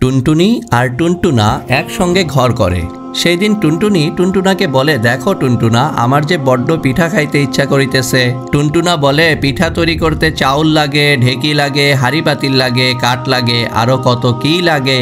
টুনটুনি আর টুনটুনা একসঙ্গে ঘর করে। সেই দিন টুনটুনি টুনটুনাকে বলে, দেখো টুনটুনা, আমার যে বড্ড পিঠা খাইতে ইচ্ছা করিতেছে। টুনটুনা বলে, পিঠা তৈরি করতে চাউল লাগে, ঢেকি লাগে, হাঁড়ি পাতিল লাগে, কাঠ লাগে, আরো কত কি লাগে,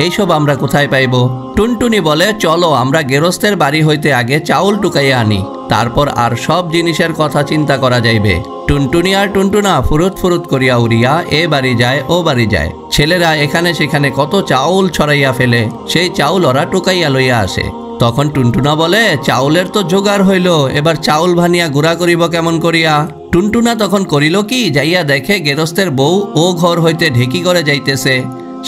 এইসব আমরা কোথায় পাইব? টুনটুনি বলে, চলো আমরা গেরস্তের বাড়ি হইতে আগে চাউল টুকাইয়া আনি, তারপর আর সব জিনিসের কথা চিন্তা করা যাইবে। টুনটুনি আর টুনটুনা ফুরুত ফুরুত করিয়া উড়িয়া এ বাড়ি যায় ও বাড়ি যায়। ছেলেরা এখানে সেখানে কত চাউল ছড়াইয়া ফেলে, সেই চাউল ওরা টুকাইয়া লইয়া আসে। তখন টুনটুনা বলে, চাউলের তো জোগাড় হইল, এবার চাউল ভানিয়া গুড়া করিব কেমন করিয়া? টুনটুনা তখন করিল কি, যাইয়া দেখে গেরস্তের বউ ও ঘর হইতে ঢেকি করে যাইতেছে।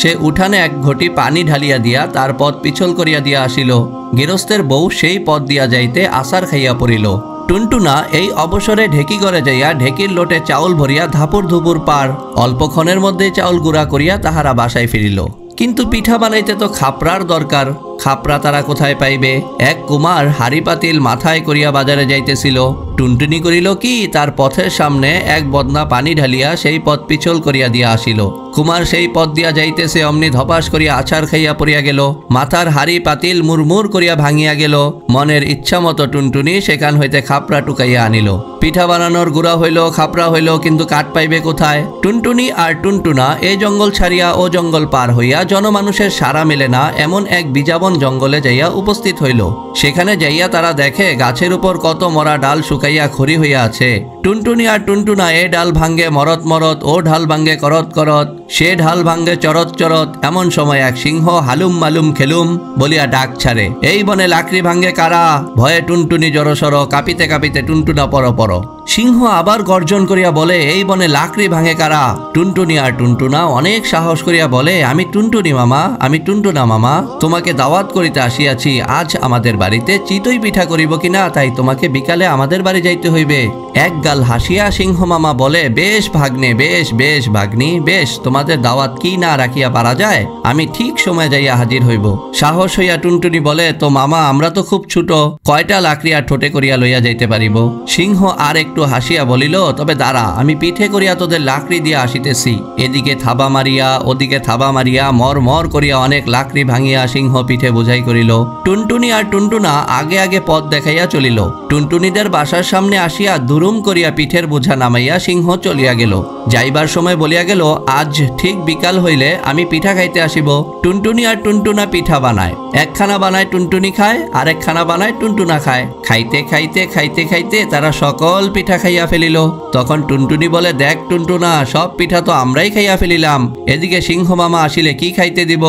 সে উঠানে এক ঘটি পানি ঢালিয়া দিয়া তার পথ পিছল করিয়া দিয়া আসিল। গেরস্তের বউ সেই পথ দিয়া যাইতে আসার খাইয়া পড়িল। টুনটুনা এই অবসরে ঢেকি করে যাইয়া ঢেকির লোটে চাউল ভরিয়া ধাপুর ধুপুর পার। অল্পক্ষণের মধ্যে চাউল গুঁড়া করিয়া তাহারা বাসায় ফিরিল। কিন্তু পিঠা বানাইতে তো খাপড়ার দরকার। খাপড়া তারা কোথায় পাইবে? এক কুমার হাঁড়ি পাতিল মাথায় করিয়া বাজারে যাইতেছিল। টুনটুনি করিল কি, তার পথের সামনে এক বদনা পানি ঢালিয়া সেই পথ পিছল করিয়া দিয়া আসিল। কুমার সেই পথ দিয়া যাইতেছে, অমনি ধপাস করিয়া আছাড় খাইয়া পড়িয়া গেল। মাথার হাঁড়ি পাতিল মুরমুর করিয়া ভাঙিয়া গেল। মনের ইচ্ছা মতো টুনটুনি সেখান হইতে খাপড়া টুকাইয়া আনিল। পিঠা বানানোর গুড়া হইল, খাপড়া হইল, কিন্তু কাঠ পাইবে কোথায়? টুনটুনি আর টুনটুনা এই জঙ্গল ছাড়িয়া ও জঙ্গল পার হইয়া জনমানুষের সাড়া মেলে না এমন এক বিজাবন জঙ্গলে যাইয়া উপস্থিত হইল। সেখানে যাইয়া তারা দেখে গাছের উপর কত মরা ডাল শুকাইয়া খড়ি হইয়া আছে। টুনটুনি আর টুনটুনা এ ডাল ভাঙ্গে মরত মরত, ও ঢাল ভাঙ্গে করত করত, সে ঢাল ভাঙ্গে চরত চরত। এমন সময় এক সিংহ হালুম মালুম খেলুম বলিয়া ডাক ছাড়ে, এই বনে লাকড়ি ভাঙ্গে কারা? ভয়ে টুনটুনি জড়সড়, কাঁপিতে কাঁপিতে টুনটুনা পর পর। সিংহ আবার গর্জন করিয়া বলে, এই বনে লাকড়ি ভাঙে কারা? টুনটুনি আর টুনটুনা অনেক সাহস করিয়া বলে, আমি টুনটুনি মামা, আমি টুনটুনা মামা, তোমাকে দাওয়াত করিতে আসিয়াছি। আজ আমাদের বাড়িতে চিতই পিঠা করিব কিনা, তাই তোমাকে বিকালে আমাদের বাড়ি যাইতে হইবে। এক গাল হাসিয়া সিংহ মামা বলে, বেশ ভাগ্নে, বেশ বেশ ভাগ্নি, বেশ, তোমাদের দাওয়াত কি না রাখিয়া পারা যায়? আমি ঠিক সময় যাইয়া হাজির হইব। সাহস হইয়া টুনটুনি বলে, তো মামা, আমরা তো খুব ছোট, কয়টা লাকড়ি আর ঠোঁটে করিয়া লইয়া যাইতে পারিব? সিংহ আর একটু হাসিয়া বলিল, তবে দাঁড়া, আমি পিঠে করিয়া তোদের লাকড়ি দিয়া আসিতেছি। এদিকে থাবা মারিয়া ওদিকে থাবা মারিয়া মর মর করিয়া অনেক লাকড়ি ভাঙিয়া সিংহ পিঠে বোঝাই করিল। টুনটুনি আর টুনটুনা আগে আগে পথ দেখাইয়া চলিল। টুনটুনিদের বাসার সামনে আসিয়া দুরুম করিয়া পিঠের বোঝা নামাইয়া সিংহ চলিয়া গেল। যাইবার সময় বলিয়া গেল, আজ ঠিক বিকাল হইলে আমি পিঠা খাইতে আসিব। টুনটুনি আর টুনটুনা পিঠা বানায়, একখানা বানায় টুনটুনি খায়, আর একখানা বানায় টুনটুনা খায়। খাইতে খাইতে খাইতে খাইতে তারা সকল পিঠা খাইয়া ফেলিল। তখন টুনটুনি বলে, দেখ টুনটুনা, সব পিঠা তো আমরাই খাইয়া ফেলিলাম, এদিকে সিংহ মামা আসিলে কি খাইতে দিব?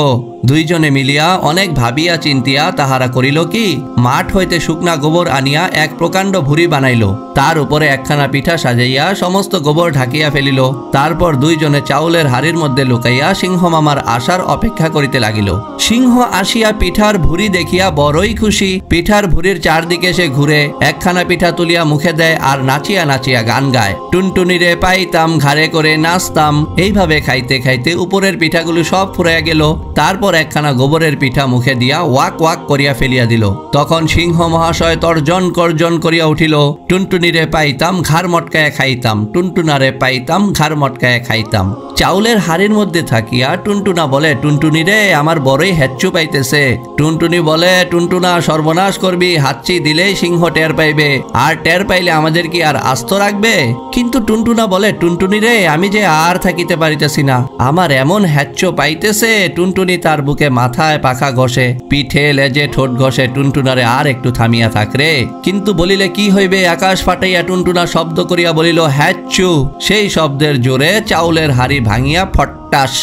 দুইজনে মিলিয়া অনেক ভাবিয়া চিন্তিয়া তাহারা করিল কি, মাঠ হইতে শুকনা গোবর আনিয়া এক প্রকাণ্ড ভুঁড়ি বানাইল। তার উপরে একখানা পিঠা সাজাইয়া সমস্ত গোবর ঢাকিয়া ফেলিল। তারপর দুইজনে চাউলের হাড়ির মধ্যে লুকাইয়া সিংহ মামার আসার অপেক্ষা করিতে লাগিল। সিংহ আসিয়া পিঠার ভুঁড়ি দেখিয়া বড়ই খুশি। পিঠার ভুঁড়ির চারদিকে সে ঘুরে একখানা পিঠা তুলিয়া মুখে দেয় আর নাচিয়া নাচিয়া গান গায়, টুনটুনিরে পাইতাম ঘাড়ে করে নাচতাম। এইভাবে খাইতে খাইতে উপরের পিঠাগুলো সব ফুরাইয়া গেল। তারপর একখানা গোবরের পিঠা মুখে দিয়া ওয়াক ওয়াক করিয়া ফেলিয়া দিল। তখন সিংহ মহাশয় তর্জন করজন করিয়া উঠিল, টুনটুনিরে পাইতাম ঘাড় মটকায় খাইতাম, টুনটুনারে পাইতাম ঘাড় মটকায় খাইতাম। চাউলের হাড়ির মধ্যে থাকিয়া টুনটুনা বলে, টুনটুনিরে, আমার বড়ই হেচ্ছু পাইতেছে। টুনটুনি বলে, টুনটুনা, সর্বনাশ করবি, হাঁচি দিলেই সিংহ টের পাইবে, আর টের পাইলে আমাদের কি আর আস্ত রাখবে? কিন্তু টুনটুনা বলে, টুনটুনিরে, আমি যে আর থাকিতে পারিতেছি না, আমার এমন হেচ্ছু পাইতেছে। টুনটুনি তার বুকে মাথায় পাখা ঘষে, পিঠে লেজে ঠোঁট ঘষে, টুনটুনারে আর একটু থামিয়া থাক রে। কিন্তু বলিলে কি হইবে? আকাশ ফাটাইয়া টুনটুনা শব্দ করিয়া বলিল, হ্যাচ্ছু। সেই শব্দের জোরে চাউলের হাড়ি ভাঙিয়া ফট্টাস,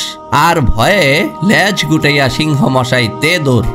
আর ভয়ে লেজ গুটাইয়া সিংহ মশাই তে দৌড়।